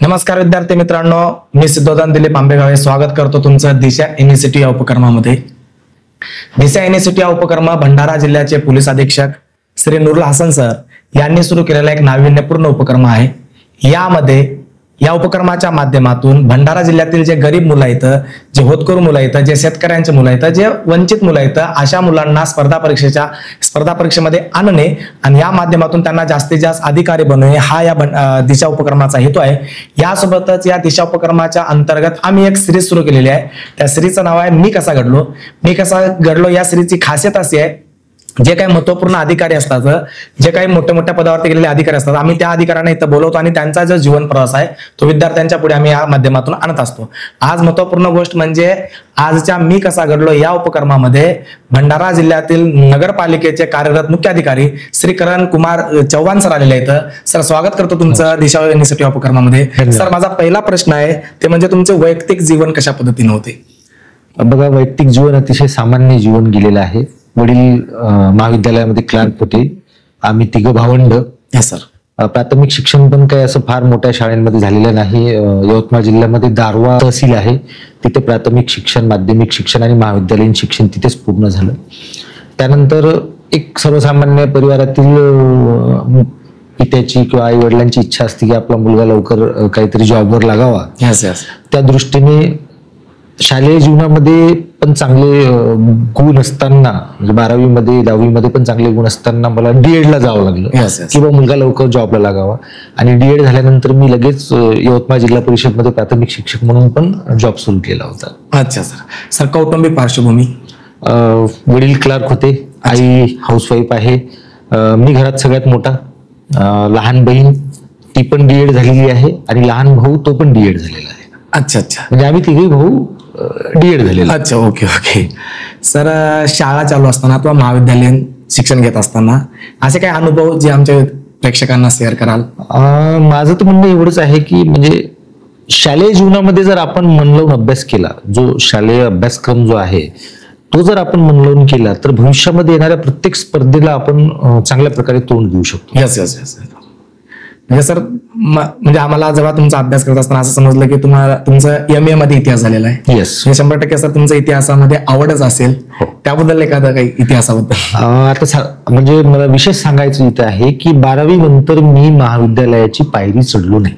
नमस्कार विद्यार्थी मित्रांनो, मी सिद्धोदान दिलीप आंबेगावे स्वागत करतो तुमचं दिशा युनिव्हर्सिटी या उपक्रमामध्ये। दिशा युनिव्हर्सिटी या उपक्रम भंडारा जिल्ह्याचे पोलीस अधीक्षक श्री नूरुल हसन सर यांनी सुरू केलेला एक नाविन्यपूर्ण उपक्रम आहे। यामध्ये या उपक्रमाच्या माध्यमातून भंडारा जिल्ह्यातील जे गरीब मुलं आहेत, जे होतकरू मुलं आहेत, जे शेतकऱ्यांचे मुलं आहेत, जे वंचित मुलं आहेत, अशा मुलांना स्पर्धा परीक्षेमध्ये आणणे आणि या माध्यमातून त्यांना जास्तीत जास्त अधिकारी बनवणे हा या दिशा उपक्रमाचा हेतू आहे। यासोबतच या दिशा उपक्रमाच्या अंतर्गत आम्ही एक सिरीज सुरू केलेली आहे। त्या सिरीजचं नाव आहे मी कसा घडलो। या सिरीजची खासियत अशी आहे, जे काही महत्वपूर्ण अधिकारी असतात, जे काही मोठ्या मोठ्या पदावरती गेलेले अधिकारी असतात, आम्ही त्या अधिकाऱ्यांना इथं बोलवतो आणि त्यांचा जो जीवन प्रवास आहे तो विद्यार्थ्यांच्या पुढे आम्ही या माध्यमातून आणत असतो। आज महत्वपूर्ण गोष्ट म्हणजे आजच्या मी कसा घडलो या उपक्रमामध्ये भंडारा जिल्ह्यातील नगरपालिकेचे कार्यरत मुख्य अधिकारी श्री करण कुमार चव्हाण सर आलेले आहेत। सर, स्वागत करतो तुमचं दिशा युनिव्हर्सिटी या उपक्रमामध्ये। सर, माझा पहिला प्रश्न आहे ते म्हणजे तुमचे वैयक्तिक जीवन कशा पद्धतीने होते? बघा, वैयक्तिक जीवन अतिशय सामान्य जीवन गेलेलं आहे। वडील महाविद्यालयामध्ये क्लार्क होते। आम्ही तिघ भावंड। सर, प्राथमिक शिक्षण पण काही असं फार मोठ्या शाळांमध्ये झालेलं नाही। यवतमाळ जिल्ह्यामध्ये दारवा तहसील आहे, तिथे प्राथमिक शिक्षण, माध्यमिक शिक्षण आणि महाविद्यालयीन शिक्षण तिथेच पूर्ण झालं। त्यानंतर एक सर्वसामान्य परिवारातील पित्याची किंवा आई वडिलांची इच्छा असते की आपला मुलगा लवकर काहीतरी जॉबवर लागावा। त्या दृष्टीने शालेय जीवनामध्ये पण चांगले गुण असताना, म्हणजे 12वी मध्ये 10वी मध्ये पण चांगले गुण असताना मला डीएड ला जावं लागलं किंवा मुलगा लवकर जॉबला लागावा। आणि डीएड झाल्यानंतर मी लगेच यवतमाळ जिल्हा परिषद मध्ये प्राथमिक शिक्षक म्हणून पण जॉब सुरू केला होता। अच्छा सर, कौटुंबिक पार्श्वभूमी? वडील क्लार्क होते, आई हाऊसवाईफ आहे, मी घरात सगळ्यात मोठा, लहान बहीण ती पण डीएड झालेली आहे आणि लहान भाऊ तो पण डीएड झालेला आहे। अच्छा, म्हणजे आम्ही तिघे भाऊ डीएड झालेला। अच्छा, ओके। सर, शाळा चालू असताना किंवा महाविद्यालयीन शिक्षण घेत असताना असे काही अनुभव जे आमच्या प्रेक्षकांना शेअर कराल? माझं तर म्हणणं एवढंच आहे की म्हणजे शालेय जीवनामध्ये जर आपण मन लावून अभ्यास केला, जो शालेय अभ्यासक्रम जो आहे तो जर आपण मन लावून केला तर भविष्यामध्ये येणाऱ्या प्रत्येक स्पर्धेला आपण चांगल्या प्रकारे तोंड देऊ शकतो। यस। म्हणजे सर, म्हणजे आम्हाला जेव्हा तुमचा अभ्यास करत असताना असं समजलं की तुमचं MA मध्ये इतिहास झालेला आहे। येस, 100% सर तुमचं इतिहासामध्ये आवडच असेल, त्याबद्दल एखादं काही इतिहासाबद्दल? आता म्हणजे मला विशेष सांगायचं इथे आहे की 12वी नंतर मी महाविद्यालयाची पायरी चढलो नाही।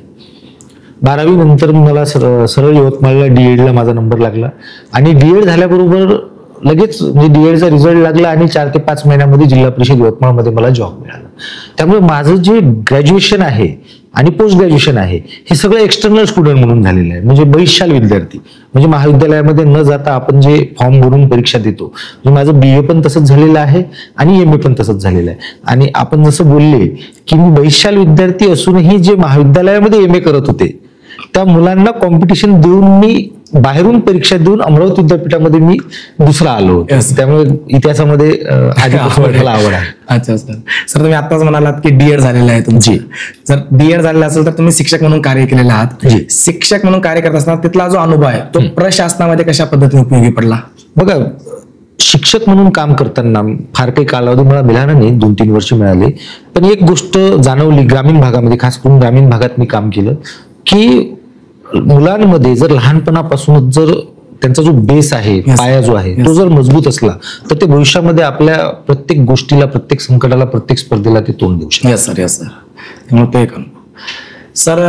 12वी नंतर मला सरळ यवतमाळला डीएड ला माझा नंबर लागला आणि डीएड झाल्याबरोबर लगेच म्हणजे डीएडचा रिझल्ट लागला आणि 4 ते 5 महिन्यामध्ये जिल्हा परिषद यवतमाळ मध्ये मला जॉब मिळाला। त्यामुळे माझं जे ग्रॅज्युएशन आहे आणि पोस्ट ग्रॅज्युएशन आहे हे सगळं एक्सटर्नल स्टुडंट म्हणून झालेलं आहे। म्हणजे बहिशाल विद्यार्थी, म्हणजे महाविद्यालयामध्ये न जाता आपण जे फॉर्म भरून परीक्षा देतो, म्हणजे माझं BA पण तसंच झालेलं आहे आणि MA पण तसंच झालेलं आहे। आणि आपण जसं बोलले की मी बहिशाल विद्यार्थी असूनही जे महाविद्यालयामध्ये MA करत होते त्या मुलांना कॉम्पिटिशन देऊन मी बाहेरून परीक्षा देऊन अमरावती विद्यापीठामध्ये मी दुसरा आलो होतो। त्यामुळे इतिहासामध्ये आधीपासून मला आवड आहे। अच्छा सर, तुम्ही आताच म्हणालात की डीएड झालेलं आहे तुमची। जर डीएड झालेला असेल तर तुम्ही शिक्षक म्हणून कार्य केलेलं आहात। शिक्षक म्हणून कार्य करत असताना तिथला जो अनुभव आहे तो प्रशासनामध्ये कशा पद्धतीने उपयोगी पडला? बघा, शिक्षक म्हणून काम करताना फार काही कालावधी मला मिळाला नाही, 2-3 वर्ष मिळाले। पण एक गोष्ट जाणवली ग्रामीण भागामध्ये, खास करून ग्रामीण भागात मी काम केलं की मुलांमध्ये जर लहानपणापासूनच जर त्यांचा जो बेस आहे, पाया जो आहे तो जर मजबूत असला तर ते भविष्यामध्ये आपल्या प्रत्येक गोष्टीला, प्रत्येक संकटाला, प्रत्येक स्पर्धेला ते तोंड देऊ शकतात। यस सर,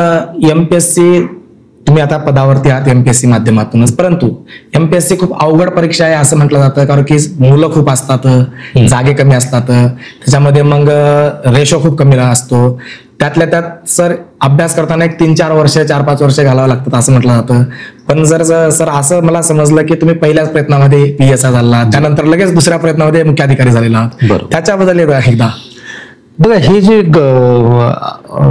MPSC तुम्ही आता पदावरती आहात MPSC माध्यमातूनच, परंतु MPSC खूप अवघड परीक्षा आहे असं म्हटलं जातं, कारण की मुलं खूप असतात, जागे कमी असतात, त्याच्यामध्ये मग रेशो खूप कमी असतो। त्यातल्या त्यात सर अभ्यास करताना एक 3-4 वर्ष, 4-5 वर्ष घालावं लागतात असं म्हटलं जातं। पण जर सर असं मला समजलं की तुम्ही पहिल्याच प्रयत्नामध्ये PSI झाला, त्यानंतर लगेच दुसऱ्या प्रयत्नामध्ये मुख्य अधिकारी झालेला आहात, त्याच्याबद्दल एकदा? बघा, हे जे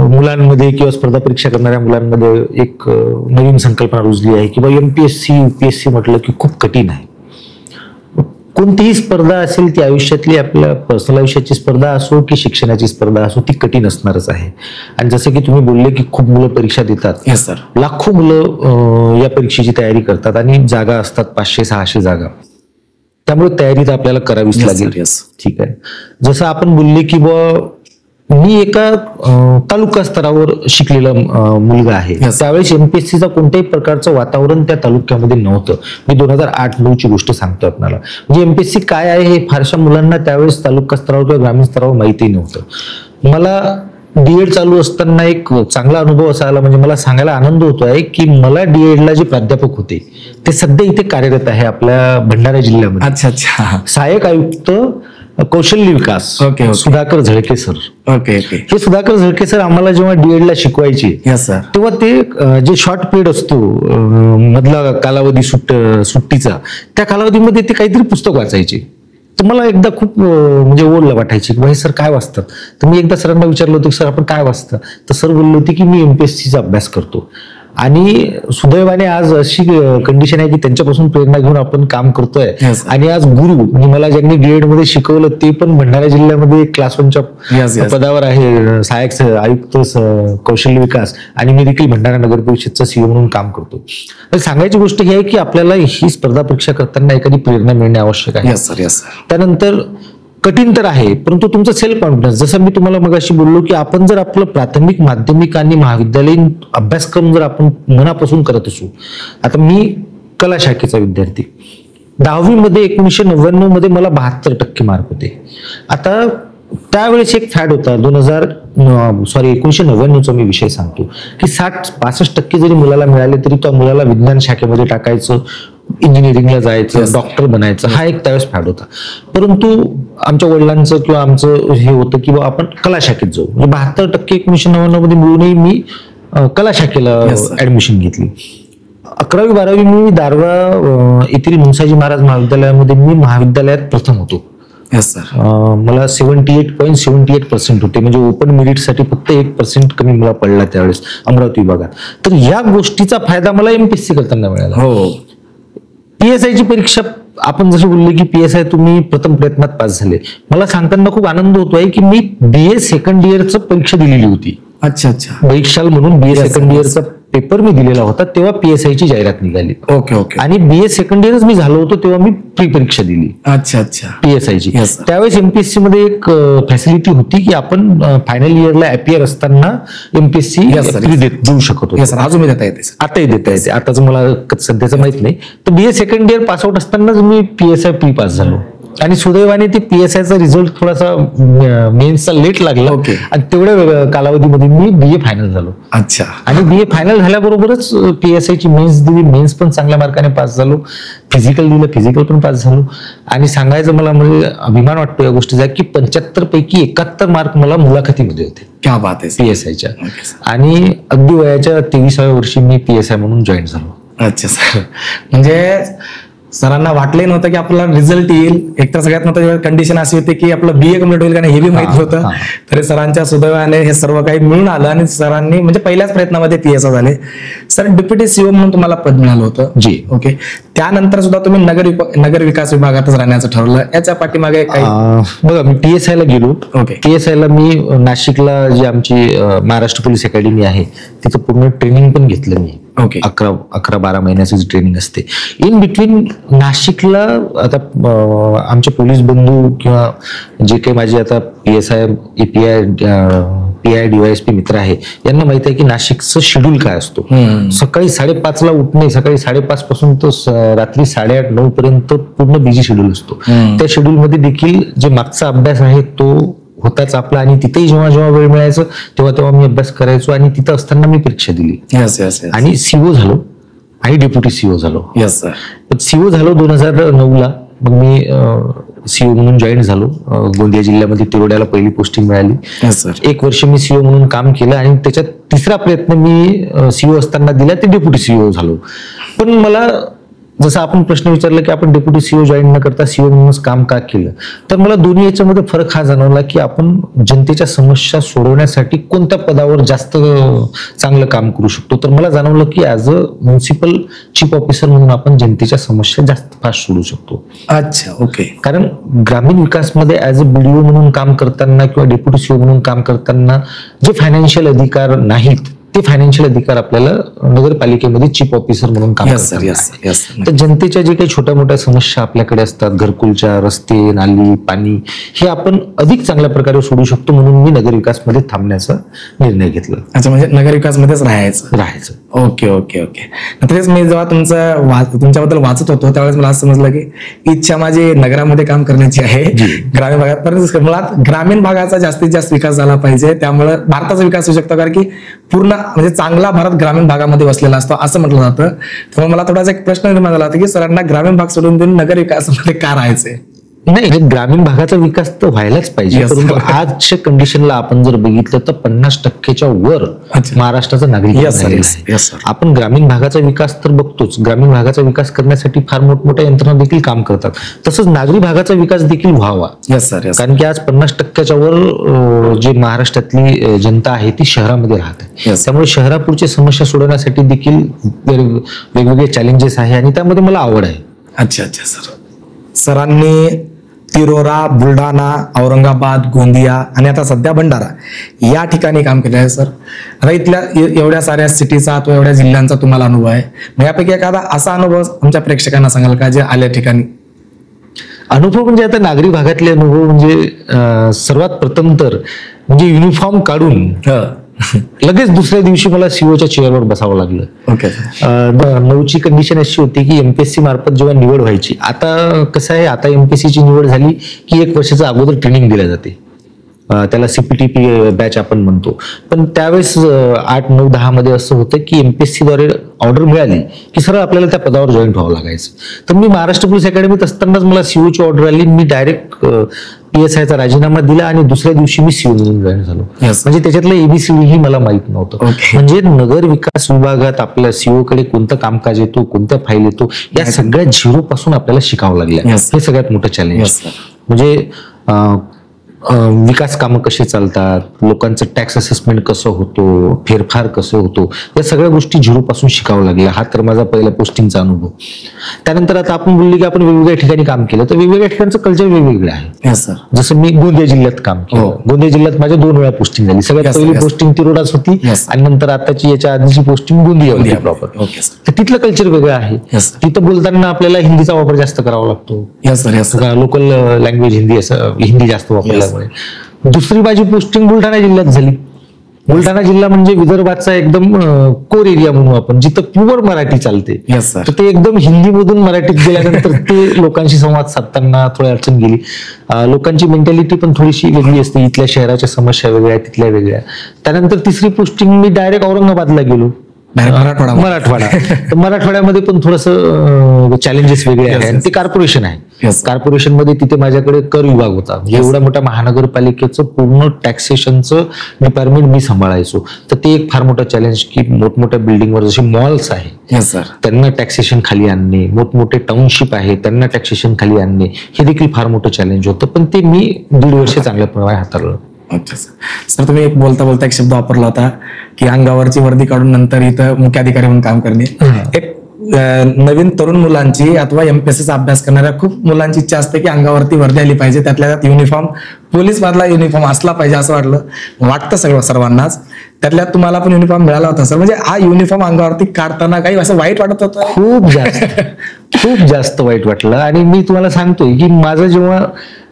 मुलांमध्ये किंवा स्पर्धा परीक्षा करणाऱ्या मुलांमध्ये एक नवीन संकल्पना रुजली आहे की MPSC UPSC म्हटलं की खूप कठीण आहे। कोणतीही स्पर्धा असेल ती आयुष्यातली, आपल्या पर्सनल आयुष्याची स्पर्धा असो की शिक्षणाची स्पर्धा असो, ती कठीण असणारच आहे। आणि जसं की तुम्ही बोलले की खूप मुलं परीक्षा देतात, लाखो मुलं या परीक्षेची तयारी करतात आणि जागा असतात 500-600 जागा, त्यामुळे तयारी तर आपल्याला करावीच लागेल। ठीक आहे, जसं आपण बोलले की मी एका तालुका स्तरावर शिकलेला मुलगा आहे. त्यावेळेस एमपीएससीचा कोणत्याही प्रकारचं वातावरण त्या तालुक्यामध्ये नव्हतं. मी 2008-9ची गोष्ट सांगतो आपल्याला. म्हणजे एमपीएससी काय आहे हे फारशा मुलांना त्यावेळेस तालुका स्तरावर किंवा ग्रामीण स्तरावर माहितीही नव्हतं. मला डीएड चालू असताना एक चांगला अनुभव असा आला, म्हणजे मला सांगायला आनंद होतोय की मला डीएडला जे प्राध्यापक होते ते सध्या इथे कार्यरत आहे आपल्या भंडारा जिल्ह्यामध्ये. अच्छा अच्छा. सहाय्यक आयुक्त कौशल्य विकास सुधाकर झळके सर. Okay okay. हे सुधाकर झळके सर आम्हाला जेव्हा डीएडला शिकवायचे तेव्हा ते जे शॉर्ट पिरियड असतो मधला कालावधी सुट्टीचा, त्या कालावधीमध्ये ते काहीतरी पुस्तक वाचायचे. तर मला एकदा खूप म्हणजे ओढलं वाटायची की भाई सर काय वाचतात. तर मी एकदा सरांना विचारलं होतं की सर आपण काय वाचता. तर सर बोलले होते की मी एमपीएससीचा अभ्यास करतो. आणि सुदैवाने आज अशी कंडिशन आहे की त्यांच्यापासून प्रेरणा घेऊन आपण काम करतोय. आणि आज गुरु म्हणजे मला ज्यांनी डीएड मध्ये शिकवलं ते पण भंडारा जिल्ह्यामध्ये क्लास 1च्या पदावर आहे, सहाय्यक आयुक्त कौशल्य विकास. आणि मी देखील भंडारा नगर परिषदचा सीओ म्हणून काम करतो. सांगायची गोष्ट ही आहे की आपल्याला ही स्पर्धा परीक्षा करताना एखादी प्रेरणा मिळणे आवश्यक आहे. त्यानंतर कठीण तर आहे, परंतु तुमचं सेल्फ कॉन्फिडन्स, जसं मी तुम्हाला मगाशी बोललो की आपण जर आपलं प्राथमिक, माध्यमिक आणि महाविद्यालयीन अभ्यासक्रम जर आपण मनापासून करत असू. आता मी कला शाखेचा विद्यार्थी, 10वी मध्ये 1999 मध्ये मला 72% मार्क होते. आता त्यावेळेस एक फॅड होता 1999चा मी विषय सांगतो की 60-65% जरी मुलाला मिळाले तरी त्या मुलाला विज्ञान शाखेमध्ये टाकायचं, इंजिनिअरिंगला जायचं, डॉक्टर बनायचं, हा एक त्यावेळेस फॅड होता. परंतु आमच्या वडिलांचं किंवा आमचं हे होतं की आपण कला शाखेत जाऊ. 72% 1999 मध्ये मिळूनही मी कला शाखेला ऍडमिशन घेतली. 11वी-12वी मी दारव्हा येथील मुंसाजी महाराज महाविद्यालयामध्ये मी महाविद्यालयात प्रथम होतो. मला 78.78% होते. म्हणजे ओपन मेरिटसाठी फक्त 1% कमी मला पडला त्यावेळेस अमरावती विभागात. तर या गोष्टीचा फायदा मला एमपीएससी करताना मिळाला. हो. पीएसआयची परीक्षा आपण जसं बोलले की पीएसआय तुम्ही प्रथम प्रयत्नात पास झाले. मला सांगताना खूप आनंद होतोय की मी बीए सेकंड इयरचं परीक्षा दिलेली होती. अच्छा अच्छा. परीक्षाल म्हणून बीए सेकंड इयरचा पेपर मी दिलेला होता तेव्हा पीएसआयची जाहिरात निघाली. Okay okay. आणि बीए सेकंड इयरच मी झालो होतो तेव्हा मी प्री परीक्षा दिली. अच्छा अच्छा. पीएसआयची. त्यावेळेस एमपीएससी मध्ये एक फॅसिलिटी होती की आपण फायनल इयरला अपियर असताना एमपीएससी देऊ शकत होतो. अजून देता येते, आताही देता येते. आताच मला सध्याचं माहित नाही. तर BA second year pass out असतानाच मी पीएसआय प्री पास झालो. आणि सुदैवाने ते पीएसआयचा रिझल्ट थोडासा मेन्सचा लेट लागला आणि तेवढ्या कालावधीमध्ये मी बीए फायनल झालो. अच्छा. आणि बीए फायनल झाल्याबरोबरच पीएसआयची मेन्स दिली. मेन्स पण चांगल्या मार्काने पास झालो. फिजिकल दिलं, फिजिकल पण पास झालो. आणि सांगायचं मला म्हणजे अभिमान वाटतो या गोष्टीचा की 75 पैकी 71 मार्क मला मुलाखतीमध्ये होते. क्या बात आहे. पीएसआयच्या. आणि अगदी वयाच्या 23व्या वर्षी मी पीएसआय म्हणून जॉईन झालो. अच्छा सर. म्हणजे सरांना वाटलंही नव्हतं की आपल्याला रिझल्ट येईल. एकतर सगळ्यात महत्त्वाची कंडिशन अशी होती की आपलं बीए कम्प्लीट होईल का नाही हे बी माहिती होतं. तरी सरांच्या सुदैवाने हे सर्व काही मिळून आलं आणि सरांनी म्हणजे पहिल्याच प्रयत्नामध्ये पीएसआय झाले. सर डेप्युटी सीओ म्हणून तुम्हाला पद मिळालं होतं. जी. ओके. त्यानंतर सुद्धा तुम्ही नगर विकास विभागातच राहण्याचं ठरवलं. याच्या पाठीमागे काही बघा, मी पीएसआयला गेलो. ओके. पीएसआयला मी नाशिकला जी आमची महाराष्ट्र पोलीस अकॅडमी आहे तिथं पूर्ण ट्रेनिंग पण घेतलं मी. ओके. 11-12 महिन्याची ट्रेनिंग असते. इन बिटवीन नाशिकला आता आमचे पोलीस बंधू किंवा जे काही माझे आता पीएसआय, पीआय, डीवायएसपी मित्र आहे यांना माहित आहे की नाशिकचं शेड्यूल काय असतो. सकाळी 5:30ला उठणे, सकाळी 5:30 पासून तर रात्री 8:30-9 पर्यंत पूर्ण बिझी शेड्यूल असतो. त्या शेड्यूल मध्ये देखील जे मागचा अभ्यास आहे तो होताच आपला. आणि तिथेही जेव्हा वेळ मिळायचं तेव्हा मी अभ्यास करायचो. आणि तिथं असताना मी परीक्षा दिली आणि सीओ झालो आणि डेप्युटी सीओ झालो. सीओ झालो 2009ला. मग मी सीओ म्हणून जॉईन झालो. गोंदिया जिल्ह्यामध्ये तिरोड्याला पहिली पोस्टिंग मिळाली. 1 वर्ष मी सीओ म्हणून काम केलं आणि त्याच्यात 3रा प्रयत्न मी सीओ असताना दिला, ते डेप्युटी सीओ झालो. पण मला जसं आपण प्रश्न विचारला की आपण डेप्युटी सीओ जॉईन न करता सीओ म्हणूनच काम का केलं, तर मला दोन्ही याच्यामध्ये फरक हा जाणवला की आपण जनतेच्या समस्या सोडवण्यासाठी कोणत्या पदावर जास्त चांगलं काम करू शकतो. तर मला जाणवलं की as a municipal chief officer म्हणून आपण जनतेच्या समस्या जास्त फास्ट सोडवू शकतो. अच्छा. ओके. कारण ग्रामीण विकासमध्ये ऍज अ बीडीओ म्हणून काम करताना किंवा डेप्युटी सीओ म्हणून काम करताना जे फायनान्शियल अधिकार नाहीत ते फायनान्शियल अधिकार आपल्याला नगरपालिकेमध्ये चीफ ऑफिसर म्हणून काम Yes, sir. करतात. Yes, yes, sir. तर जनतेच्या जे काही छोट्या मोठ्या समस्या आपल्याकडे असतात, घरकुलच्या, रस्ते, नाली, पाणी, हे आपण अधिक चांगल्या प्रकारे सोडू शकतो, म्हणून मी नगरविकासमध्ये थांबण्याचा निर्णय घेतला. अच्छा, म्हणजे नगरविकास मध्येच राहायचं. Okay okay okay. तेच मी जेव्हा तुमच्याबद्दल वाचत होतो त्यावेळेस मला असं समजलं की इच्छा माझी नगरामध्ये काम करण्याची आहे, ग्रामीण भागात. परंतु मला ग्रामीण भागाचा जास्तीत जास्त विकास झाला पाहिजे, त्यामुळे भारताचा विकास होऊ शकतो, कारण की पूर्ण म्हणजे चांगला भारत ग्रामीण भागामध्ये वसलेला असतो असं म्हटलं जातं. त्यामुळे मला थोडासा एक प्रश्न निर्माण झाला होता की सरांना ग्रामीण भाग सोडून देऊन नगर विकासामध्ये का राहायचंय? नाही, ग्रामीण भागाचा विकास तर व्हायलाच पाहिजे, Yes. परंतु आजच्या कंडिशनला आपण जर बघितलं तर 50% वर अच्छा. महाराष्ट्राचा नागरिक Yes, sir. झालेला Yes, आहे. yes, sir. आपण ग्रामीण भागाचा विकास तर बघतोच, ग्रामीण भागाचा विकास करण्यासाठी फार मोठमोठ्या यंत्रणा देखील काम करतात, तसंच नागरी भागाचा विकास देखील व्हावा. Yes sir, yes. कारण की आज 50% वर जे महाराष्ट्रातली जनता आहे ती शहरामध्ये राहते. Yes. त्यामुळे शहरापुढची समस्या सोडवण्यासाठी देखील वेगवेगळे चॅलेंजेस आहे आणि त्यामध्ये मला आवड आहे. अच्छा अच्छा सर. सरांनी तिरोरा, बुलढाणा, औरंगाबाद, गोंदिया आणि आता सध्या भंडारा या ठिकाणी काम केलं आहे सर. आता इथल्या एवढ्या साऱ्या सिटीचा अथवा एवढ्या जिल्ह्यांचा तुम्हाला अनुभव आहे, मग यापैकी एखादा असा अनुभव आमच्या प्रेक्षकांना सांगाल का जे आल्या ठिकाणी? अनुभव म्हणजे आता नागरी भागातले अनुभव म्हणजे सर्वात प्रथम तर म्हणजे युनिफॉर्म काढून लगेच दुसऱ्या दिवशी मला सीओच्या चेअरवर बसावं लागलं. ओके. 9ची कंडिशन अशी होती की एमपीएससी मार्फत जेव्हा निवड व्हायची, आता कसं आहे, आता एमपीएससीची निवड झाली की 1 वर्षाचा अगोदर ट्रेनिंग दिल्या जाते, त्याला सीपीटीपी बॅच आपण म्हणतो. पण त्यावेळेस 8, 9, 10 मध्ये असं होतं की एमपीएससी द्वारे ऑर्डर मिळाली की सरळ आपल्याला त्या पदावर जॉईन व्हावं लागायचं. तर मी महाराष्ट्र पोलीस अकॅडमीत असतानाच मला सीओची ऑर्डर आली, मी डायरेक्ट PSIचा राजीनामा दिला आणि दुसऱ्या दिवशी मी सीओ म्हणून जॉईन झालो. म्हणजे त्याच्यातलं ABCD ही मला माहित नव्हतं. म्हणजे नगर विकास विभागात आपल्या सीओ कडे कोणतं कामकाज येतो, कोणत्या फाईल येतो, या सगळ्या झिरो पासून आपल्याला शिकावं लागलं. हे सगळ्यात मोठं चॅलेंज. म्हणजे विकास कामं कशी चालतात, लोकांचं टॅक्स असेसमेंट कसं होतो, फेरफार कसं होतो, या सगळ्या गोष्टी झिरो पासून शिकावं लागल्या. हा तर माझा पहिला पोस्टिंगचा अनुभव. त्यानंतर आता आपण बोलले की आपण वेगवेगळ्या ठिकाणी काम केलं, तर वेगवेगळ्या ठिकाणचं कल्चर वेगवेगळं आहे. जसं मी गोंदिया जिल्ह्यात काम केलं. गोंदिया जिल्ह्यात माझ्या 2 वेळा पोस्टिंग झाली. सगळ्यात पहिली पोस्टिंग तिरोडाच होती आणि नंतर आताची याच्या आधीची पोस्टिंग गोंदिया प्रॉपर. तर तिथलं कल्चर वेगळं आहे. तिथं बोलताना आपल्याला हिंदीचा वापर जास्त करावा लागतो. लोकल लँग्वेज हिंदी जास्त वापरला. दुसरी माझी पोस्टिंग बुलढाणा जिल्ह्यात झाली. बुलढाणा जिल्हा म्हणजे विदर्भाचा एकदम कोर एरिया म्हणू आपण, जिथं प्युअर मराठी चालते. तर ते एकदम हिंदी मधून मराठीत गेल्यानंतर ते लोकांशी संवाद साधताना थोडी अडचण गेली. लोकांची मेंटॅलिटी पण थोडीशी वेगळी असते, इथल्या शहराच्या समस्या वेगळ्या, तिथल्या वेगळ्या. त्यानंतर तिसरी पोस्टिंग मी डायरेक्ट औरंगाबादला गेलो, मराठवाडा. तर मराठवाड्यामध्ये पण थोडंसं चॅलेंजेस वेगळे आहे. ते कॉर्पोरेशन आहे. कॉर्पोरेशन मध्ये तिथे माझ्याकडे कर विभाग होता. एवढ्या मोठ्या महानगरपालिकेचं पूर्ण टॅक्सेशनचं डिपार्टमेंट मी सांभाळायचो. तर ते एक फार मोठं चॅलेंज की मोठमोठ्या बिल्डिंगवर जसे मॉल्स आहे त्यांना टॅक्सेशन खाली आणणे, मोठमोठे टाउनशिप आहे त्यांना टॅक्सेशन खाली आणणे, हे देखील फार मोठं चॅलेंज होतं. पण ते मी 1.5 वर्ष चांगल्या प्रमाणे हाताळलं. अच्छा सर, तुम्ही बोलता एक शब्द वापरला होता की अंगावरची वर्दी काढून नंतर इथं मुख्याधिकारी म्हणून काम करणे. एक नवीन तरुण मुलांची अथवा एमपीएससीचा अभ्यास करणाऱ्या खूप मुलांची इच्छा असते की अंगावरती वर्दी आली पाहिजे, त्यातल्या त्यात युनिफॉर्म, पोलीस मधला युनिफॉर्म असला पाहिजे असं वाटतं सर्वांनाच. त्यातल्या तुम्हाला पण युनिफॉर्म मिळाला होता सर. म्हणजे हा युनिफॉर्म अंगावरती काढताना काही असं वाईट वाटत होतं? खूप जास्त वाईट वाटलं. आणि मी तुम्हाला सांगतोय की माझं जेव्हा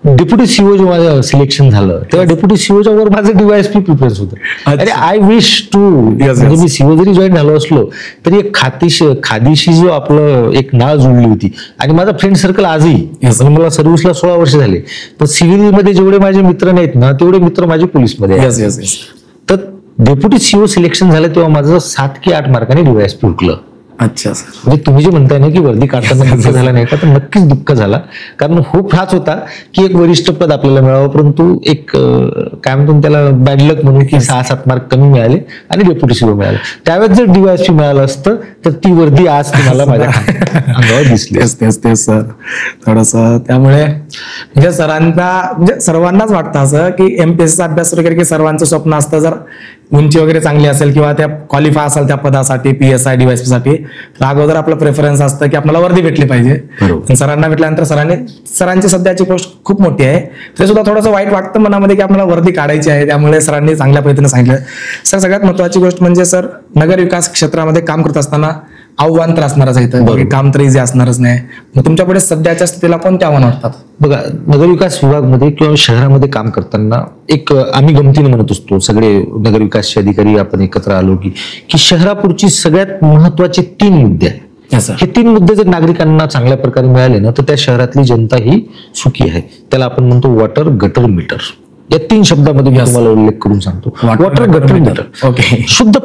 डेप्युटी सीओ जेव्हा सिलेक्शन झालं तेव्हा डेप्युटी सीओच्या वर माझं DYSP प्रिफरन्स होतं. अरे आय विश टू, म्हणजे मी सीओ जरी जॉईन झालो असलो तरी एक खादीशी जो आपलं एक नाळ जुळली होती. आणि माझा फ्रेंड सर्कल आजही, मला सर्व्हिसला 16 वर्ष झाले, तर सिव्हिल मध्ये जेवढे माझे मित्र नाहीत ना तेवढे मित्र माझे पोलीसमध्ये आहेत. तर डेप्युटी सीओ सिलेक्शन झालं तेव्हा माझं 7 की 8 मार्काने DYSP उठलं. अच्छा सर. म्हणजे तुम्ही जे म्हणताय ना की वर्दी काढताना दुःख झाला नाही का, तर नक्कीच दुःख झाला. कारण खूप हाच होता की एक वरिष्ठ पद आपल्याला मिळावं, परंतु एक काय म्हणतो त्याला बॅड लक म्हणून की 6-7 मार्क कमी मिळाले आणि डेप्युटी सीओ मिळाले. त्यावेळेस जर DYSP मिळालं असतं तर ती वर्दी आज तुम्हाला माझ्या अंगावर दिसली. तेच सर. थोडस त्यामुळे म्हणजे सरांना, म्हणजे सर्वांनाच वाटतं असं की एमपीएससीचा अभ्यास वगैरे की सर्वांचं स्वप्न असतं जर उंची वगैरे चांगली असेल किंवा त्या क्वालिफाय असेल त्या पदासाठी PSI DYSP साठी, तर अगोदर आपलं प्रेफरन्स असतं की आपल्याला वर्दी भेटली पाहिजे. पण सरांना भेटल्यानंतर सरांची सध्याची पोस्ट खूप मोठी आहे, ते सुद्धा थोडंसं वाईट वाटतं मनामध्ये की आपल्याला वर्दी काढायची आहे. त्यामुळे सरांनी चांगल्या पद्धतीने सांगितलं. सर सगळ्यात महत्वाची गोष्ट म्हणजे सर नगर विकास क्षेत्रामध्ये काम करत असताना आव्हान तर असणारच आहे इथं, काम तर इझी असणारच नाही. मग तुमच्या पुढे सध्याच्या स्थितीला कोणते आव्हान वाटतात? बघा, नगरविकास विभागमध्ये किंवा शहरामध्ये काम करताना एक आम्ही गमतीने म्हणत असतो, सगळे नगरविकासचे अधिकारी आपण एकत्र आलो की शहरापुढची सगळ्यात महत्वाचे 3 मुद्दे आहेत. हे 3 मुद्दे जर नागरिकांना चांगल्या प्रकारे मिळाले ना, तर त्या शहरातली जनता ही सुखी आहे. त्याला आपण म्हणतो वॉटर, गटर, मीटर. या 3 शब्दामध्ये मी तुम्हाला उल्लेख करून सांगतो. Water, gutter, meter. ओके. शुद्ध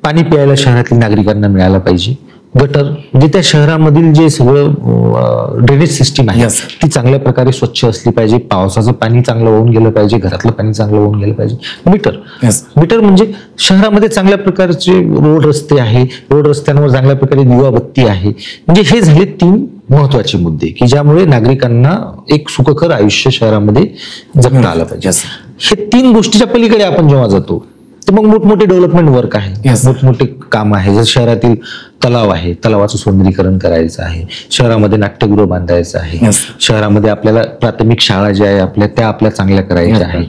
पाणी प्यायला शहरातील नागरिकांना मिळायला पाहिजे. गटर म्हणजे त्या शहरामधील जे सगळं ड्रेनेज सिस्टीम आहे ती चांगल्या प्रकारे स्वच्छ असली पाहिजे. पावसाचं पाणी चांगलं होऊन गेलं पाहिजे, घरातलं पाणी चांगलं होऊन गेलं पाहिजे. मीटर म्हणजे शहरामध्ये चांगल्या प्रकारचे रोड रस्ते आहे, रोड रस्त्यांवर चांगल्या प्रकारे दिवाबत्ती आहे. म्हणजे हे झाले 3 महत्वाचे मुद्दे की ज्यामुळे नागरिकांना एक सुखकर आयुष्य शहरामध्ये जगता आलं पाहिजे. हे 3 गोष्टीच्या पलीकडे आपण जेव्हा जातो तर मग मोठमोठे डेव्हलपमेंट वर्क आहे, मोठमोठे काम आहे. जर शहरातील तलाव आहे, तलावाचं सौंदर्यीकरण करायचं आहे, शहरामध्ये नाट्यगृह बांधायचं आहे, शहरामध्ये आपल्याला प्राथमिक शाळा ज्या आहे आपल्या चांगल्या करायच्या आहे.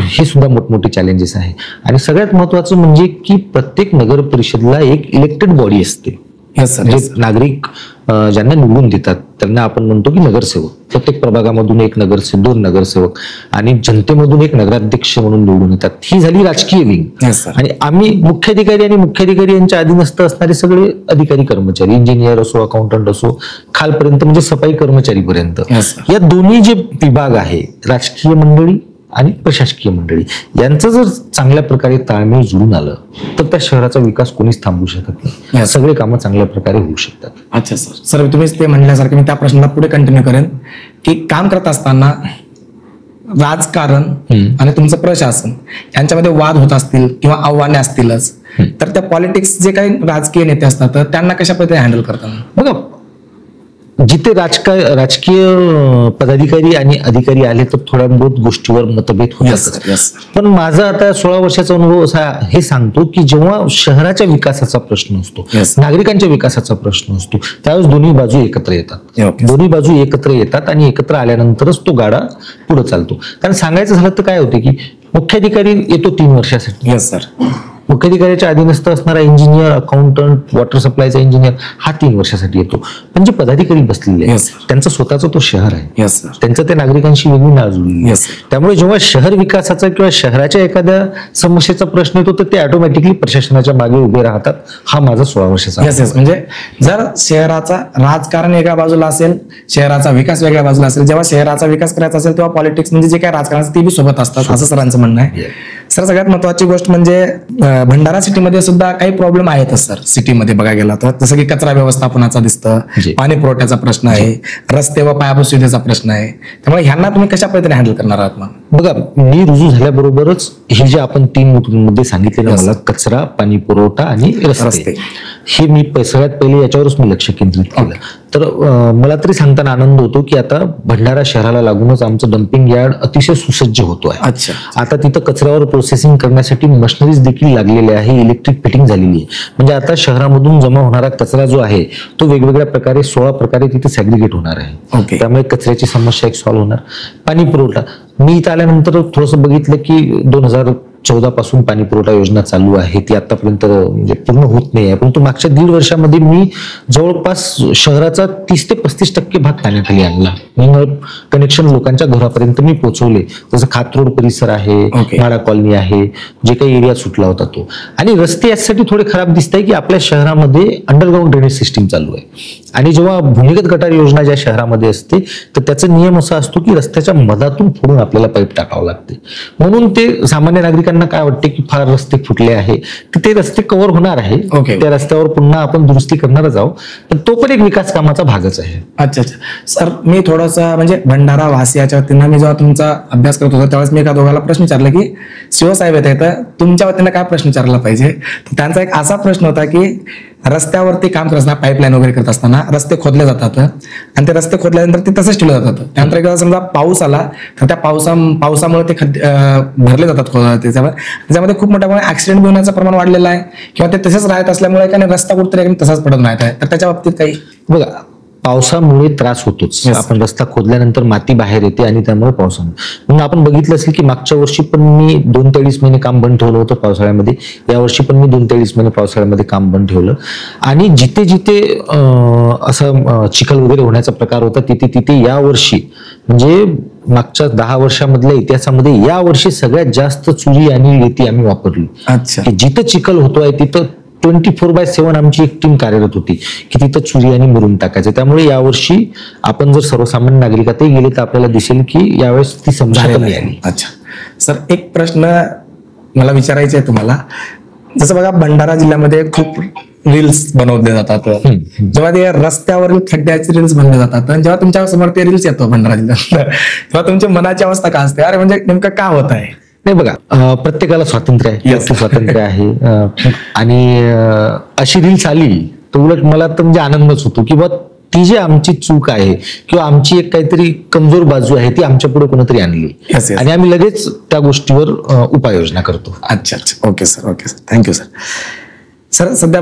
हे सुद्धा मोठमोठे चॅलेंजेस आहे. आणि सगळ्यात महत्वाचं म्हणजे की प्रत्येक नगर परिषदला एक इलेक्टेड बॉडी असते. जे नागरिक ज्यांना निवडून देतात त्यांना आपण म्हणतो की नगरसेवक. प्रत्येक प्रभागामधून एक नगरसेवक, 2 नगरसेवक आणि जनतेमधून एक नगराध्यक्ष म्हणून निवडून येतात. ही झाली राजकीय विंग. आणि आम्ही मुख्याधिकारी आणि मुख्याधिकारी यांच्या अधीनस्थ असणारे सगळे अधिकारी कर्मचारी, इंजिनियर असो, अकाउंटंट असो, खालपर्यंत म्हणजे सफाई कर्मचारी पर्यंत, या दोन्ही जे विभाग आहे, राजकीय मंडळी आणि प्रशासकीय मंडळी, यांचं जर चांगल्या प्रकारे ताळमेळ जुळून आलं तर त्या शहराचा विकास कोणीच थांबवू शकत नाही. सगळे कामं चांगल्या प्रकारे होऊ शकतात. अच्छा सर, तुम्हीच ते म्हणल्यासारखं मी त्या प्रश्नाला पुढे कंटिन्यू करेन की काम करत असताना राजकारण आणि तुमचं प्रशासन यांच्यामध्ये वाद होत असतील किंवा आव्हाने असतीलच, तर त्या पॉलिटिक्स जे काही राजकीय नेते असतात तर त्यांना कशा पद्धतीने हँडल करतात? बघा, जिथे राजकीय पदाधिकारी आणि अधिकारी आले तर थोड्या बहुत गोष्टीवर मतभेद होतात. पण माझा आता 16 वर्षाचा अनुभव असा हे सांगतो की जेव्हा शहराच्या विकासाचा प्रश्न असतो, नागरिकांच्या विकासाचा प्रश्न असतो, त्यावेळेस दोन्ही बाजू एकत्र येतात. दोन्ही बाजू एकत्र येतात आणि एकत्र आल्यानंतरच तो गाडा पुढे चालतो. कारण सांगायचं झालं तर काय होते की मुख्याधिकारी येतो 3 वर्षासाठी. मुख्याधिकाऱ्याच्या अधीनस्थ असणारा इंजिनियर, अकाउंटंट, वॉटर सप्लायचा इंजिनियर हा 3 वर्षासाठी येतो. पण जे पदाधिकारी बसलेले आहेत त्यांचा स्वतःचा तो शहर आहे, त्यांचं त्या नागरिकांशी वेगळी नाळ जुळली. त्यामुळे जेव्हा शहर विकासाचा किंवा शहराच्या एखाद्या समस्येचा प्रश्न येतो तर ते ऑटोमॅटिकली प्रशासनाच्या मागे उभे राहतात. हा माझा 16 वर्षाचा म्हणजे जर शहराचा राजकारण एका बाजूला असेल, शहराचा विकास वेगळ्या बाजूला असेल, जेव्हा शहराचा विकास करायचा असेल तेव्हा पॉलिटिक्स म्हणजे जे काही राजकारण ते बी सोबत असतात, असं सरांचं म्हणणं आहे. सर सगळ्यात महत्वाची गोष्ट म्हणजे भंडारा सिटीमध्ये सुद्धा काही प्रॉब्लेम आहेतच सर. सिटीमध्ये बघायला गेला तर जसं की कचरा व्यवस्थापनाचा दिसतं, पाणी पुरवठ्याचा प्रश्न आहे, रस्ते व पायाभूत सुविधेचा प्रश्न आहे. त्यामुळे ह्यांना तुम्ही कशा पद्धतीने हँडल करणार आहात? मग बघा, मी रुजू झाल्याबरोबरच हे जे आपण 3 मुद्दे सांगितले ना, मला कचरा, पाणी पुरवठा आणि रस्ते, हे मी सगळ्यात पहिले याच्यावरच मी लक्ष केंद्रित केलं. तर मला तरी सांगताना आनंद होतो की आता भंडारा शहराला लागूनच आमचं डम्पिंग यार्ड अतिशय सुसज्ज होतो आहे. आता तिथं कचऱ्यावर प्रोसेसिंग करण्यासाठी मशिनरीज देखील लागलेल्या आहे, इलेक्ट्रिक फिटिंग झालेली आहे. म्हणजे आता शहरामधून जमा होणारा कचरा जो आहे तो वेगवेगळ्या प्रकारे 16 प्रकारे तिथे सॅग्रिगेट होणार आहे. त्यामुळे कचऱ्याची समस्या एक सॉल्व्ह होणार. पाणी पुरवठा, मी इथं आल्यानंतर थोडंसं बघितलं की 2014 पासून पाणी पुरवठा योजना चालू आहे, ती आतापर्यंत म्हणजे पूर्ण होत नाही आहे. परंतु मागच्या 1.5 वर्षामध्ये मी जवळपास शहराचा 30 ते 35% भाग पाण्याखाली आणला. कनेक्शन लोकांच्या घरापर्यंत मी पोहोचवले. जसं खातरोड परिसर आहे, माडा कॉलनी आहे, जे काही एरिया सुटला होता तो. आणि रस्ते यासाठी थोडे खराब दिसत आहे की आपल्या शहरामध्ये अंडरग्राऊंड ड्रेनेज सिस्टीम चालू आहे. आणि जेव्हा भूमिगत गटार योजना ज्या शहरामध्ये असते तर त्याचा नियम असा असतो की रस्त्याच्या मधातून फोडून आपल्याला पाईप टाकावं लागते. म्हणून ते सामान्य नागरिकांना काय वाटते की फार रस्ते फुटले आहे, तर ते रस्ते कव्हर होणार आहे. त्या रस्त्यावर पुन्हा आपण दुरुस्ती करणारच आहोत. पण तो पण एक विकास कामाचा भागच आहे. अच्छा सर, मी थोडंसं म्हणजे भंडारा वासियाच्या वतीनं मी जेव्हा तुमचा अभ्यास करत होतो त्यावेळेस मी एका दोघाला प्रश्न विचारला की शिवसाहेब येत आहे तर तुमच्या वतीनं काय प्रश्न विचारला पाहिजे. तर त्यांचा एक असा प्रश्न होता की रस्त्यावरती काम करत असताना पाईपलाईन वगैरे करत असताना रस्ते खोदले जातात आणि ते रस्ते खोदल्यानंतर ते तसंच ठेवले जातात. त्यानंतर एकदा समजा पाऊस आला तर त्या पावसामुळे ते भरले जातात त्याच्यामध्ये खूप मोठ्या प्रमाणात ऍक्सिडेंट होण्याचं प्रमाण वाढलेलं आहे किंवा ते तसेच राहत असल्यामुळे काय रस्ता कुठेतरी तसाच पडत नाही तर त्याच्या बाबतीत काही बघा, पावसामुळे त्रास होतोच. आपण रस्ता खोदल्यानंतर माती बाहेर येते आणि त्यामुळे पावसामुळे म्हणून आपण बघितलं असेल की मागच्या वर्षी पण मी 2 ते 2.5 महिने काम बंद ठेवलं होतं पावसाळ्यामध्ये. यावर्षी पण मी 2 ते 2.5 महिने पावसाळ्यामध्ये काम बंद ठेवलं आणि जिथे जिथे असं चिखल वगैरे होण्याचा प्रकार होता तिथे तिथे यावर्षी म्हणजे मागच्या 10 वर्षामधल्या इतिहासामध्ये यावर्षी सगळ्यात जास्त चुरी आणि रेती आम्ही वापरली. अच्छा. जिथं चिखल होतोय तिथं 24/7 आमची एक टीम कार्यरत होती की तिथं चुरी आणि मुरुम टाकायचं. त्यामुळे यावर्षी आपण जर सर्वसामान्य नागरिकातही गेले तर आपल्याला दिसेल की यावेळेस ती समस्या कमी आली. अच्छा सर, एक प्रश्न मला विचारायचा आहे तुम्हाला. जसं बघा, भंडारा जिल्ह्यामध्ये खूप रील्स बनवले जातात. जेव्हा ते रस्त्यावरील खड्ड्याचे रील्स बनवले जातात आणि जेव्हा तुमच्या समोर ते रील्स येतो भंडारा जिल्ह्यात तेव्हा तुमच्या मनाची अवस्था काय असते? अरे म्हणजे नेमकं का होत आहे? नाही बघा, प्रत्येकाला स्वातंत्र्य आहे, स्वातंत्र्य आहे आणि अशी रील्स आली तर उलट मला तर म्हणजे आनंदच होतो की ती जी आमची चूक आहे किंवा आमची एक काहीतरी कमजोर बाजू आहे ती आमच्या पुढे कोणीतरी आणली आणि आम्ही लगेच त्या गोष्टीवर उपाययोजना करतो. अच्छा अच्छा, okay sir, okay sir, thank you sir. Sir, सध्या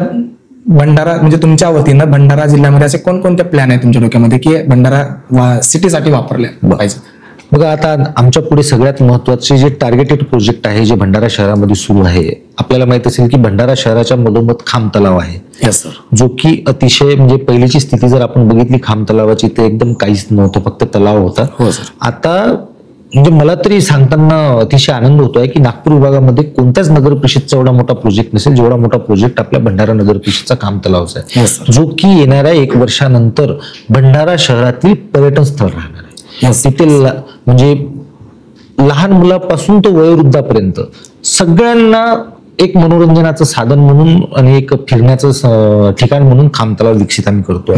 भंडारा म्हणजे तुमच्या वतीनं भंडारा जिल्ह्यामध्ये असे कोणकोणते प्लॅन आहे तुमच्या डोक्यामध्ये की भंडारा सिटीसाठी वापरले पाहिजे? बघा, आता आमच्या पुढे सगळ्यात महत्वाचे जे टार्गेटेड प्रोजेक्ट आहे जे भंडारा शहरामध्ये सुरू आहे. आपल्याला माहित असेल की भंडारा शहराच्या मधोमध खांब तलाव आहे. Yes sir. जो की अतिशय म्हणजे पहिलीची स्थिती जर आपण बघितली खांब तलावाची ते एकदम काहीच नव्हतं, फक्त तलाव होता. हो सर. आता म्हणजे मला तरी सांगताना अतिशय आनंद होतोय की नागपूर विभागामध्ये कोणत्याच नगर परिषदचा एवढा मोठा प्रोजेक्ट नसेल जेवढा मोठा प्रोजेक्ट आपल्या भंडारा नगर परिषदचा खांब तलावचा आहे, जो की येणाऱ्या 1 वर्षानंतर भंडारा शहरातील पर्यटन स्थळ राहणार आहे. तिथे म्हणजे लहान मुलापासून तो वयोवृद्धापर्यंत सगळ्यांना एक मनोरंजनाचं साधन म्हणून आणि एक फिरण्याचं ठिकाण म्हणून खांब तलाव विकसित आम्ही करतोय.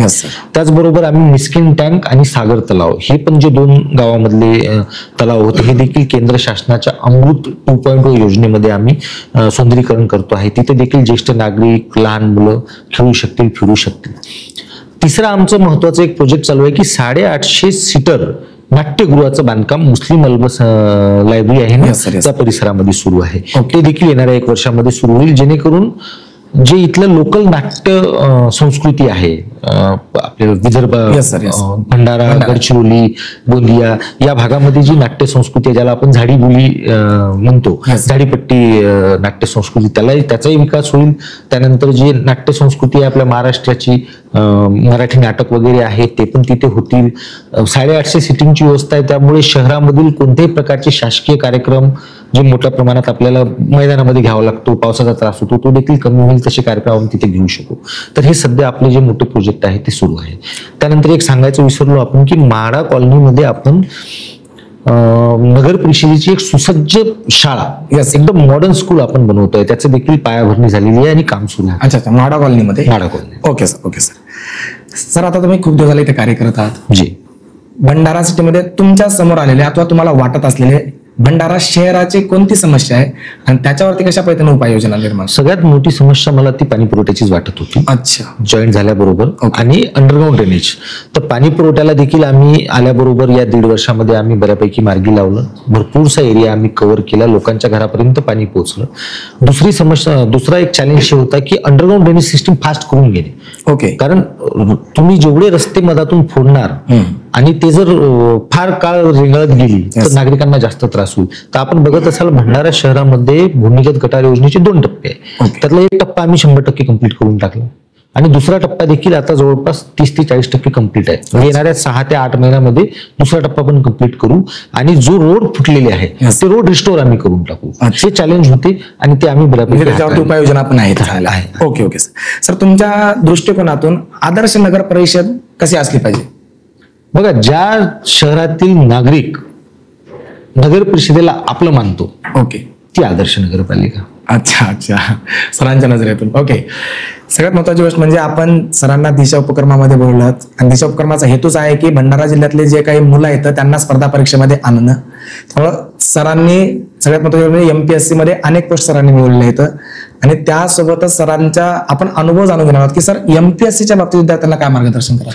त्याचबरोबर आम्ही मिस्किन टँक आणि सागर तलाव हे पण जे 2 गावामधले तलाव होते हे देखील केंद्र शासनाच्या अमृत 2.0 योजनेमध्ये आम्ही सौंदर्यीकरण करतो आहे. तिथे देखील ज्येष्ठ नागरिक, लहान मुलं खेळू शकतील, फिरू शकतील. तिसरा आमचं महत्वाचं एक प्रोजेक्ट चालू आहे की 850 सीटर नाट्यगृहाचं बांधकाम मुस्लिम अल्बस लायब्ररी आहे ना त्या परिसरामध्ये सुरू आहे. ते देखील येणाऱ्या 1 वर्षामध्ये सुरू होईल जेणेकरून जे इथलं लोकल नाट्य संस्कृती आहे आपल्या विदर्भ, भंडारा, गडचिरोली, गोंदिया या भागामध्ये जी नाट्य संस्कृती आहे ज्याला आपण झाडी बोली म्हणतो, झाडीपट्टी नाट्य संस्कृती, त्याचाही विकास होईल. त्यानंतर जी नाट्य संस्कृती आहे आपल्या महाराष्ट्राची, मराठी नाटक वगैरे आहे ते पण तिथे होतील. 850 सीटिंगची व्यवस्था आहे त्यामुळे शहरामधील कोणत्याही प्रकारचे शासकीय कार्यक्रम जे मोठ्या प्रमाणात आपल्याला मैदानामध्ये घ्यावा लागतो, पावसाचा त्रास होतो, तो देखील कमी होईल. तसे कार्यक्रम आपण तिथे घेऊ शकू. तर हे सध्या आपले जे मोठे प्रोजेक्ट आहे ते सुरू आहे. त्यानंतर एक सांगायचं विसरलो आपण की म्हाडा कॉलनीमध्ये आपण नगर परिषदेची एक सुसज्ज शाळा, एकदम मॉडर्न स्कूल आपण बनवतोय. त्याचं देखील पायाभरणी झालेली आहे आणि काम सुरू आहे. अच्छा, म्हाडा कॉलनीमध्ये? MHADA colony. Okay sir, okay sir. Sir, आता तुम्ही खूप दिवस झाले इथे कार्य करत आहात. जी. भंडारा सिटीमध्ये तुमच्या समोर आलेले अथवा तुम्हाला वाटत असलेले भंडारा शहराची कोणती समस्या आहे आणि त्याच्यावरती कशा पद्धतीने उपाययोजना निर्माण? सगळ्यात मोठी समस्या मला ती पाणी पुरवठ्याचीच वाटत होती. अच्छा. जॉईंट झाल्याबरोबर आणि अंडरग्राऊंड ड्रेनेज. तर पाणी पुरवठ्याला देखील आम्ही आल्याबरोबर या 1.5 वर्षामध्ये आम्ही बऱ्यापैकी मार्गी लावलं. भरपूरसा एरिया आम्ही कव्हर केला, लोकांच्या घरापर्यंत पाणी पोहोचलं. दुसरी समस्या, दुसरा एक चॅलेंज होता की अंडरग्राऊंड ड्रेनेज सिस्टीम फास्ट करून घेणे. ओके. कारण तुम्ही जेवढे रस्ते मधातून फोडणार आणि ते जर फार काळ रेंगाळत गेली तर नागरिकांना जास्त त्रास होईल. तर आपण बघत असाल भंडारा शहरामध्ये भूमिगत गटार योजनेचे 2 टप्पे आहे. त्यातला 1 टप्पा आम्ही 100% कंप्लीट करून टाकला आणि दुसरा टप्पा देखील आता जवळपास 30 ते 40% कंप्लीट आहे. येणाऱ्या 6 ते 8 महिन्यामध्ये दुसरा टप्पा पण कंप्लीट करू आणि जो रोड फुटलेले आहे ते रोड रिस्टोर आम्ही करून टाकू. हे चॅलेंज होते आणि ते आम्ही बऱ्यापैकी त्याच्यावरती उपाययोजना पण आहेत. Okay okay sir. सर, तुमच्या दृष्टिकोनातून आदर्श नगर परिषद कशी असली पाहिजे? बघा, ज्या शहरातील नागरिक नगर परिषदेला आपलं मानतो, ओके, ती आदर्श नगरपालिका. अच्छा अच्छा, सरांच्या नजरेतून. ओके. सगळ्यात महत्वाची गोष्ट म्हणजे आपण सरांना दिशा उपक्रमामध्ये बोललात आणि दिशा उपक्रमाचा हेतूच आहे की भंडारा जिल्ह्यातले जे काही मुलं आहेत त्यांना स्पर्धा परीक्षेमध्ये आणणं. त्यामुळं सरांनी सगळ्यात महत्त्वाचं म्हणजे MPSC मध्ये अनेक पोस्ट सरांनी मिळवलेले आहेत आणि त्यासोबतच सरांचा आपण अनुभव जाणून घेणार आहोत की सर MPSCच्या बाबतीत विद्यार्थ्यांना काय मार्गदर्शन करा.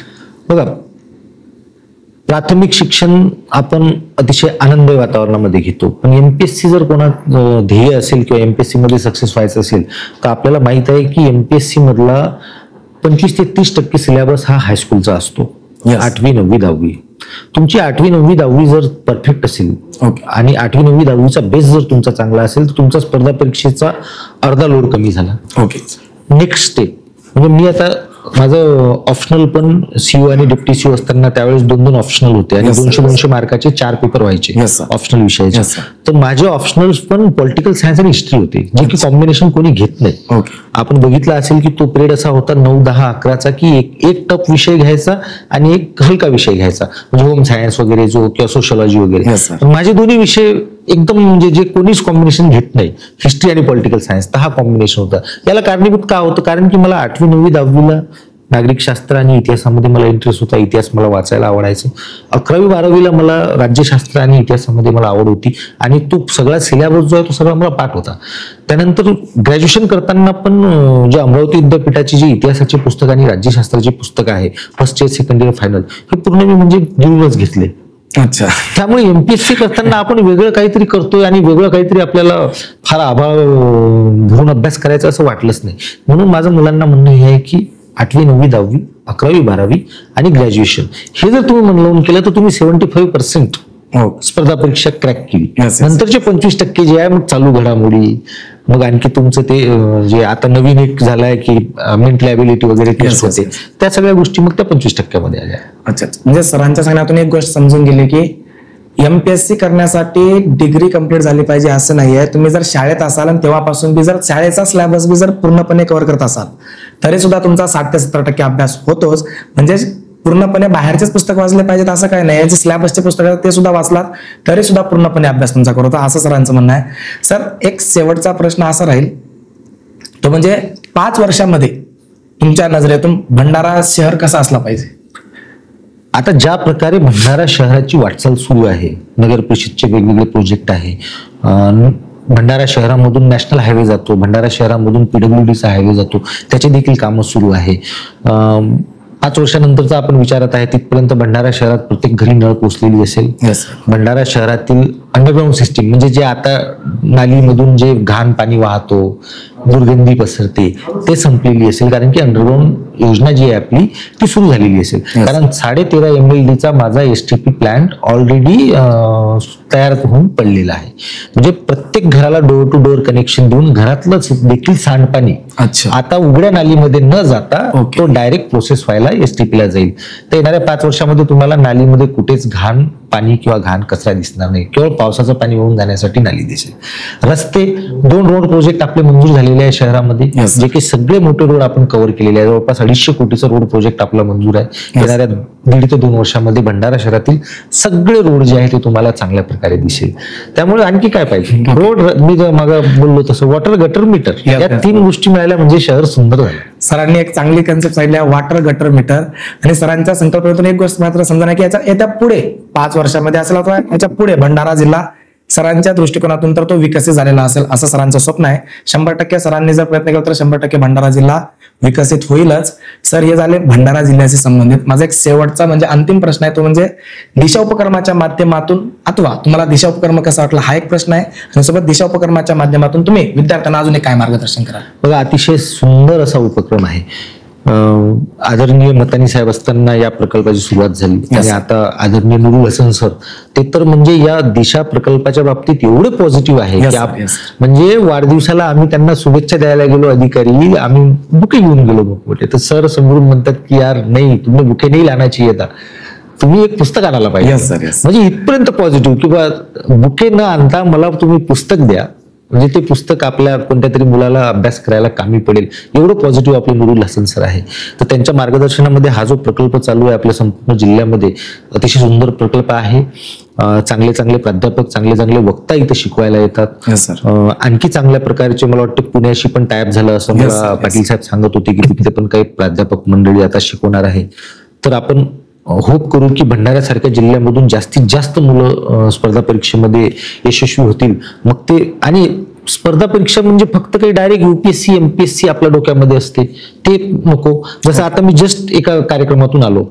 बघा, प्राथमिक शिक्षण आपण अतिशय आनंदमय वातावरणामध्ये घेतो, पण MPSC जर कोणा ध्येय असेल किंवा MPSC मध्ये सक्सेस व्हायचं असेल तर आपल्याला माहित आहे की MPSC मधला 25 ते 30% सिलेबस हा हायस्कूलचा असतो. 8वी 9वी 10वी. तुमची 8वी 9वी 10वी जर परफेक्ट असेल आणि 8वी 9वी 10वीचा बेस जर तुमचा चांगला असेल तर तुमचा स्पर्धा परीक्षेचा अर्धा लोड कमी झाला. नेक्स्ट स्टेप म्हणजे मी आता माझं ऑप्शनल पण सीओ आणि डेप्टी सीओ असताना त्यावेळेस 2-2 ऑप्शनल होते आणि 200-200 मार्काचे 4 पेपर व्हायचे ऑप्शनल विषयाचे. तर माझे ऑप्शनल पण पॉलिटिकल सायन्स आणि हिस्ट्री होते, जे की कॉम्बिनेशन कोणी घेत नाही. आपण बघितलं असेल की तो पिरियड असा होता 9, 10, 11चा की एक टफ विषय घ्यायचा आणि एक हलका विषय घ्यायचा, म्हणजे होम सायन्स वगैरे जो किंवा सोशलॉजी वगैरे. माझे दोन्ही विषय एकदम म्हणजे जे कोणीच कॉम्बिनेशन घेत नाही, हिस्ट्री आणि पॉलिटिकल सायन्स, तर हा कॉम्बिनेशन होता. याला कारणीभूत का होतं? कारण की मला 8वी 9वी 10वीला नागरिक शास्त्र आणि इतिहासामध्ये मला इंटरेस्ट होता, इतिहास मला वाचायला आवडायचं. 11वी 12वीला मला राज्यशास्त्र आणि इतिहासामध्ये मला आवड होती आणि तो सगळा सिलेबस जो आहे तो सगळा मला पाठ होता. त्यानंतर ग्रॅज्युएशन करताना पण जे अमरावती विद्यापीठाची जी इतिहासाची पुस्तक आणि राज्यशास्त्राची पुस्तक आहे, first year second year final, हे पूर्ण मी म्हणजे घेऊनच घेतले. अच्छा. त्यामुळे MPSC करताना आपण वेगळं काहीतरी करतोय आणि वेगळं काहीतरी आपल्याला फार आभाळ भरून अभ्यास करायचा असं वाटलंच नाही. म्हणून माझं मुलांना म्हणणं हे आहे की 8वी 9वी 10वी 11वी 12वी आणि ग्रॅज्युएशन हे जर तुम्ही मन लावून केलं तर तुम्ही 75% स्पर्धा परीक्षा क्रॅक केली. नंतरचे 25% जे आहे मग चालू घडामोडी, मग आणखी तुमचं ते जे आता नवीन एक झालंय की मेंटल ॲबिलिटी वगैरे टेस्ट होते, त्या सगळ्या गोष्टी मग त्या 25% मध्ये आल्या. अच्छा, म्हणजे सरांच्या सांगण्यातून एक गोष्ट समजून गेली की MPSC करण्यासाठी डिग्री कंप्लीट झाली पाहिजे असं नाहीये. तुम्ही जर शाळेत असाल आणि तेव्हापासून बी जर शाळेचा सिलेबस बी जर पूर्णपणे कव्हर करत असाल तरी सुद्धा तुमचा 60 ते 70% अभ्यास होतोच. म्हणजे पूर्णपणे बाहेरचेच पुस्तक वाचले पाहिजेत असं काय नाही, जे सिलेबसचे पुस्तक आहेत ते सुद्धा वाचलात तरी सुद्धा पूर्णपणे अभ्यास तुमचा करतो, असं सरांचं म्हणणं आहे. सर, एक शेवटचा प्रश्न असा राहील तो म्हणजे 5 वर्षामध्ये तुमच्या नजरेतून भंडारा शहर कसा असला पाहिजे? आता ज्या प्रकारे भंडारा शहराची वाटचाल सुरू आहे, नगर परिषदचे वेगवेगळे प्रोजेक्ट आहे, भंडारा शहरामधून नॅशनल हायवे जातो, भंडारा शहरामधून PWDचा हायवे जातो, त्याचे देखील कामं सुरू आहे. 5 वर्षानंतरचा आपण विचारत आहे तिथपर्यंत भंडारा शहरात प्रत्येक घरी नळ पोचलेली असेल. भंडारा शहरातील अंडरग्राऊंड सिस्टीम म्हणजे जे आता नालीमधून जे घाण पाणी वाहतो, दुर्गंधी पसरते, ते संपलेली असेल, कारण की अंडरग्राऊंड योजना जी आहे आपली ती सुरू झालेली असेल. कारण 13.5 MLDचा माझा STP प्लॅन्ट ऑलरेडी तयार होऊन पडलेला आहे. म्हणजे प्रत्येक घराला डोअर टू डोअर कनेक्शन देऊन घरातलं देखील सांडपाणी आता उघड्या नालीमध्ये न जाता तो डायरेक्ट प्रोसेस व्हायला STP ला जाईल. तर येणाऱ्या 5 वर्षामध्ये तुम्हाला नालीमध्ये कुठेच घाण पाणी किंवा घाण कचरा दिसणार नाही, केवळ पावसाचं पाणी वाहून जाण्यासाठी नाली दिसेल. रस्ते 2 रोड प्रोजेक्ट आपले मंजूर झालेले आहे शहरामध्ये, जे की सगळे मोठे रोड आपण कव्हर केलेले आहे. जवळपास 250 कोटीचा रोड प्रोजेक्ट आपला मंजूर आहे. येणाऱ्या 1.5 ते 2 वर्षामध्ये भंडारा शहरातील सगळे रोड जे आहे ते तुम्हाला चांगल्या प्रकारे दिसेल. त्यामुळे आणखी काय पाहिजे? रोड, मी मागे बोललो तसं वॉटर गटर मीटर, या 3 गोष्टी मिळाल्या म्हणजे शहर सुंदर झालं. सरांनी एक चांगली कन्सेप्ट सांगितली, वॉटर गटर मीटर. आणि सरांच्या संकल्पनेतून एक गोष्ट मात्र समजा की याच्या येत्या पुढे 5 वर्षामध्ये असेल अथवा याच्या पुढे भंडारा जिल्हा सरांच्या दृष्टिकोनातून तर तो विकसित झालेला असेल असं सरांचं स्वप्न आहे. 100% सरांनी जर प्रयत्न केला तर 100% भंडारा जिल्हा विकसित होईलच. सर, हे झाले भंडारा जिल्ह्याशी संबंधित. माझा एक शेवटचा म्हणजे अंतिम प्रश्न आहे, तो म्हणजे दिशा उपक्रमाच्या माध्यमातून अथवा तुम्हाला दिशा उपक्रम कसा वाटला हा एक प्रश्न आहे, आणि सोबत दिशा उपक्रमाच्या माध्यमातून तुम्ही विद्यार्थ्यांना अजून एक काय मार्गदर्शन कराल? बघा, अतिशय सुंदर असा उपक्रम आहे. आदरणीय मतानी साहेब असताना या प्रकल्पाची सुरुवात झाली आणि आता आदरणीय नुरुल हसन सर ते तर म्हणजे या दिशा प्रकल्पाच्या बाबतीत एवढे पॉझिटिव्ह आहे की म्हणजे वाढदिवसाला आम्ही त्यांना शुभेच्छा द्यायला गेलो, अधिकारी आम्ही बुके घेऊन गेलो मोठे, तर सर समोरून म्हणतात की यार नाही, तुम्ही बुके नाही लानाची येता, तुम्ही एक पुस्तक आणायला पाहिजे. म्हणजे इथपर्यंत पॉझिटिव्ह की बा बुके न आणता मला तुम्ही पुस्तक द्या, म्हणजे ते पुस्तक आपल्या कोणत्या तरी मुलाला अभ्यास करायला कामी पडेल, एवढं पॉझिटिव्ह आपले नुरुल हसन सर आहे. तर त्यांच्या मार्गदर्शनामध्ये हा जो प्रकल्प चालू आहे आपल्या संपूर्ण जिल्ह्यामध्ये अतिशय सुंदर प्रकल्प आहे. चांगले चांगले प्राध्यापक, चांगले चांगले वक्ता इथे शिकवायला येतात. आणखी चांगल्या प्रकारचे मला वाटतं पुण्याशी पण टायअप झालं असं मला पाटील साहेब सांगत होते की तिथे पण काही प्राध्यापक मंडळी आता शिकवणार आहे. तर आपण होप करू की भंडाऱ्यासारख्या जिल्ह्यामधून जास्तीत जास्त मुलं स्पर्धा परीक्षेमध्ये यशस्वी होतील. मग ते आणि स्पर्धा परीक्षा म्हणजे फक्त काही डायरेक्ट UPSC MPSC आपल्या डोक्यामध्ये असते ते नको. जसं आता मी जस्ट एका कार्यक्रमातून आलो,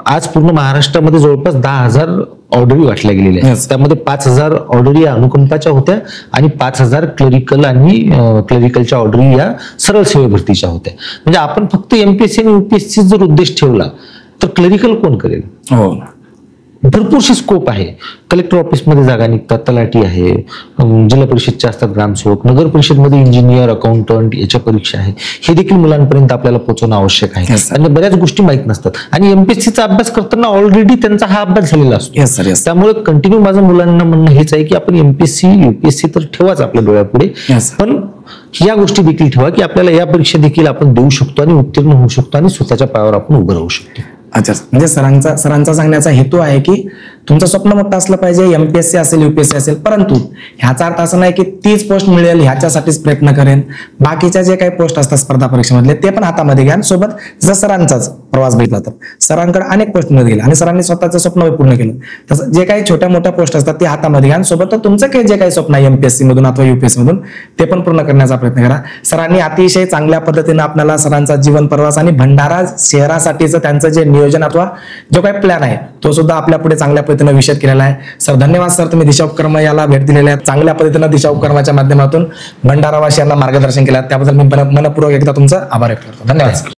आज पूर्ण महाराष्ट्रामध्ये जवळपास 10,000 ऑर्डरी वाटल्या गेलेल्या आहेत. त्यामध्ये 5,000 ऑर्डरी या अनुकंपाच्या होत्या आणि 5,000 क्लरिकल आणि क्लरिकलच्या ऑर्डरी या सरळ सेवा भरतीच्या होत्या. म्हणजे आपण फक्त MPSC आणि UPSC जर उद्देश ठेवला तर क्लरिकल कोण करेल? हो, भरपूरशी स्कोप आहे. कलेक्टर ऑफिसमध्ये जागा निघतात, तलाठी आहे, जिल्हा परिषदच्या असतात ग्रामसेवक, नगर परिषदमध्ये इंजिनियर, अकाउंटंट याच्या परीक्षा आहे. हे देखील मुलांपर्यंत आपल्याला पोहोचवणं आवश्यक आहे. आणि बऱ्याच गोष्टी माहित नसतात आणि MPSCचा अभ्यास करताना ऑलरेडी त्यांचा हा अभ्यास झालेला असतो. त्यामुळे कंटिन्यू माझं मुलांना म्हणणं हेच आहे की आपण MPSC UPSC तर ठेवाच आपल्या डोळ्यापुढे, पण या गोष्टी देखील ठेवा की आपल्याला या परीक्षा देखील आपण देऊ शकतो आणि उत्तीर्ण होऊ शकतो आणि स्वतःच्या पायावर आपण उभं राहू शकतो. अच्छा, म्हणजे सरांचा सांगण्याचा हेतू आहे की तुमचं स्वप्न मोठं असलं पाहिजे, MPSC असेल UPSC असेल, परंतु ह्याचा अर्थ असं नाही की तीच पोस्ट मिळेल ह्याच्यासाठीच प्रयत्न करेन. बाकीच्या जे काही पोस्ट असतात स्पर्धा परीक्षेमधले ते पण हातामध्ये घ्या. सोबत जर सरांचाच प्रवास भेटला तर सरांकडे अनेक पोस्ट मिळत गेले आणि सरांनी स्वतःचं स्वप्न पूर्ण केलं, तसं जे काही छोट्या मोठ्या पोस्ट असतात ते हातामध्ये घ्या. सोबत तुमचं काही जे काही स्वप्न आहे MPSC मधून अथवा UPSC मधून ते पण पूर्ण करण्याचा प्रयत्न करा. सरांनी अतिशय चांगल्या पद्धतीने आपल्याला सरांचा जीवन प्रवास आणि भंडारा शहरासाठीचं त्यांचं जे नियोजन अथवा जो काही प्लॅन आहे तो सुद्धा आपल्या पुढे चांगल्या पद्धतीने विशद केलेला आहे. सर धन्यवाद सर, तुम्ही दिशा उपक्रम याला भेट दिलेल्या चांगल्या पद्धतीने दिशा उपक्रमाच्या माध्यमातून भंडारावासियांना मार्गदर्शन केलं त्याबद्दल मी मनपूर्वक एकदा तुमचा आभार व्यक्त करतो. धन्यवाद सर.